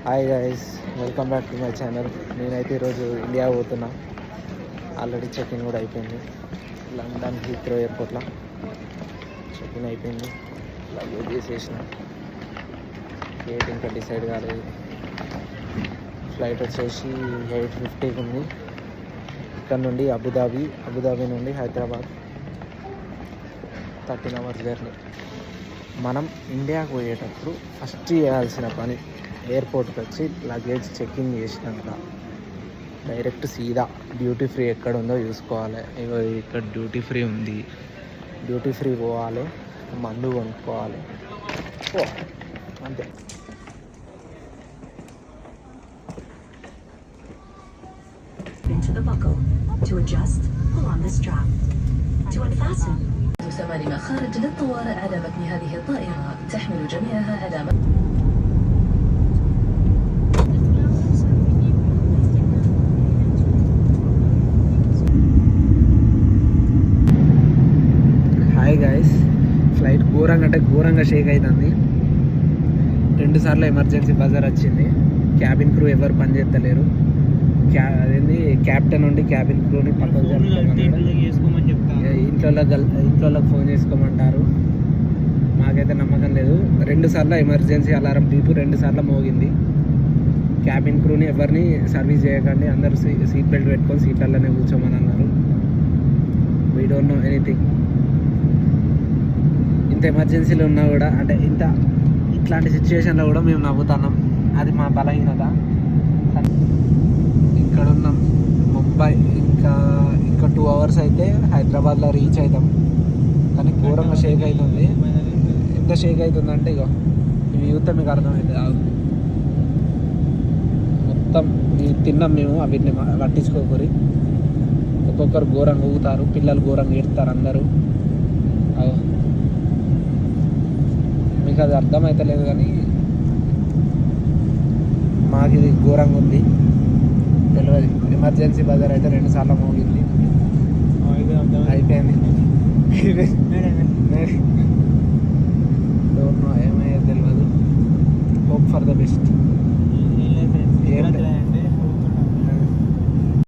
Hi guys, welcome back to my channel. నేనైతే ఈరోజు India పోతున్నా. ఆల్రెడీ చెక్-ఇన్ కూడా అయిపోయింది. లండన్ హీత్రో ఎయిర్పోర్ట్లో చెక్-ఇన్ అయిపోయింది. లగేజ్ చేసేసిన. గేట్ ఇంకా డిసైడ్ కాలేదు. ఫ్లైట్ వచ్చేసి 8:50కి ఉంది. ఇక్కడ నుండి అబుదాబి నుండి హైదరాబాద్ 13 అవర్స్ జర్నీ. మనం ఇండియాకు పోయేటప్పుడు ఫస్ట్ చేయాల్సిన పని, ఎయిర్పోర్ట్కి వచ్చి లగేజ్ చెక్ఇన్ చేసినాక డైరెక్ట్ సీదా డ్యూటీ ఫ్రీ ఎక్కడ ఉందో చూసుకోవాలి. ఇక్కడ డ్యూటీ ఫ్రీ ఉంది, డ్యూటీ ఫ్రీ పోవాలి, మందు కొనుక్కోవాలి, అంతే. Into the buckle. To adjust, pull on the strap. To unfasten. ثمان مخارج للطوارئ على متن هذه الطائرة تحمل جميعها علامات. Hi guys, flight ఘోరంగా షేక్ అవుతుంది. 2 సార్లు ఎమర్జెన్సీ బజర్ వచ్చింది. క్యాబిన్ క్రూ ఎవరు పని చేస్తలేరు. అదేంది, క్యాప్టెన్ నుండి క్యాబిన్ క్రూని పక్కకు ఇంట్లో ఫోన్ చేసుకోమంటారు. మాకైతే నమ్మకం లేదు. 2 సార్లు ఎమర్జెన్సీ అలారం బీపు 2 సార్లు మోగింది. క్యాబిన్ క్రూని ఎవరిని సర్వీస్ చేయకండి, అందరూ సీట్ బెల్ట్ పెట్టుకొని సీట్లలోనే కూర్చోమని అన్నారు. We don't know anything. ఇంత ఎమర్జెన్సీలో ఉన్నా కూడా, అంటే ఇట్లాంటి సిచ్యువేషన్లో కూడా మేము నవ్వుతున్నాం. అది మా బలహీనత. ఇక్కడ ఉన్నాం ముంబై. ఇంకా 2 అవర్స్ అయితే హైదరాబాద్లో రీచ్ అవుతాం. కానీ ఘోరంగా షేక్ అవుతుంది. ఎంత షేక్ అవుతుందంటే ఇగో ఇవి యూత్ మీకు అర్థమవుతుంది. మొత్తం తిన్నాం మేము, వీటిని పట్టించుకోకూరి. ఒక్కొక్కరు ఘోరంగా ఊగుతారు, పిల్లలు ఘోరంగా ఏడుతారు అందరూ. మీకు అది అర్థమవుతలేదు కానీ మాకు ఇది ఘోరంగా ఉంది. తెలియదు. ఎమర్జెన్సీ బజార్ అయితే 2 సార్లు మోగింది. అయిపోయింది.